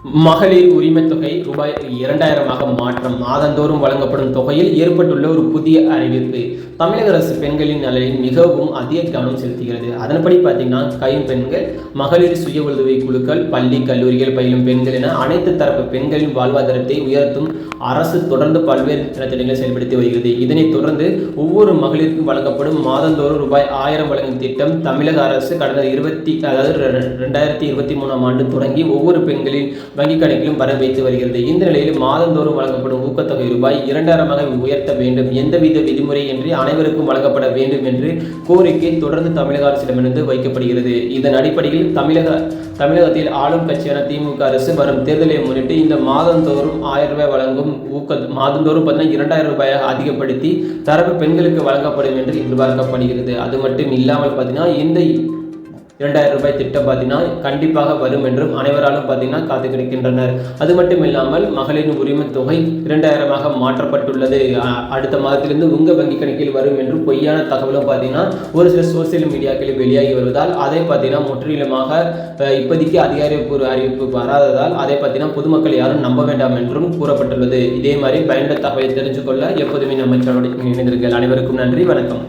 மகளிர் உரிமைத் தொகை ரூபாய் 2000 மாற்றம். மாதந்தோறும் வழங்கப்படும் தொகையில் ஏற்பட்டுள்ள ஒரு புதிய அறிவிப்பு தமிழக அரசு பெண்களின் நலனில் மிகவும் அதிக கவனம் செலுத்துகிறது. அதன்படி பார்த்தீங்கன்னா கைம்பெண்கள், மகளிர் சுய உதவி குழுக்கள், பள்ளி கல்லூரிகள் பயிலும் பெண்கள் என அனைத்து தரப்பு பெண்களின் வாழ்வாதாரத்தை உயர்த்தும் அரசு தொடர்ந்து பல்வேறு திட்டங்களை செயல்படுத்தி வருகிறது. இதனைத் தொடர்ந்து ஒவ்வொரு மகளிருக்கும் வழங்கப்படும் மாதந்தோறும் ரூபாய் 1000 வழங்கும் திட்டம் தமிழக அரசு கடந்த 2023 ஆண்டு தொடங்கி ஒவ்வொரு பெண்களின் வங்கிக் கணக்கிலும் வர வைத்து வருகிறது. இந்த நிலையில் மாதந்தோறும் வழங்கப்படும் ஊக்கத்தொகை ரூபாய் 2000 உயர்த்த வேண்டும், எந்தவித விதிமுறையின்றி அனைவருக்கும் வழங்கப்பட வேண்டும் என்று கோரிக்கை தொடர்ந்து தமிழக அரசிடமிருந்து வைக்கப்படுகிறது. இதன் அடிப்படையில் தமிழகத்தில் ஆளும் கட்சியான திமுக அரசு வரும் தேர்தலை முன்னிட்டு இந்த மாதந்தோறும் 1000 ரூபாய் வழங்கும் மாதந்தோறும் 2000 அதிகப்படுத்தி தரப்பு பெண்களுக்கு வழங்கப்படும் என்று எதிர்பார்க்கப்படுகிறது. அது மட்டும் இல்லாமல் பார்த்தீங்கன்னா இந்த 2000 ரூபாய் திட்டம் பார்த்தீங்கன்னா கண்டிப்பாக வரும் என்றும் அனைவராலும் பார்த்தீங்கன்னா காத்து கிடக்கின்றனர். அது மட்டும் இல்லாமல் மகளிரின் உரிமை தொகை 2000 மாற்றப்பட்டுள்ளது, அடுத்த மாதத்திலிருந்து உங்கள் வங்கி கணக்கில் வரும் என்று பொய்யான தகவலும் பார்த்தீங்கன்னா ஒரு சில சோசியல் மீடியாக்களில் வெளியாகி வருவதால் அதை பார்த்தீங்கன்னா முற்றிலுமாக இப்போதைக்கு அதிகாரப்பூர்வ அறிவிப்பு வராததால் அதை பார்த்தீங்கன்னா பொதுமக்கள் யாரும் நம்ப வேண்டாம் என்றும் கூறப்பட்டுள்ளது. இதே மாதிரி பயனுள்ள தகவலை தெரிஞ்சுக்கொள்ள எப்போதுமே நம்ம சேனலோடு இணைந்திருங்கள். அனைவருக்கும் நன்றி, வணக்கம்.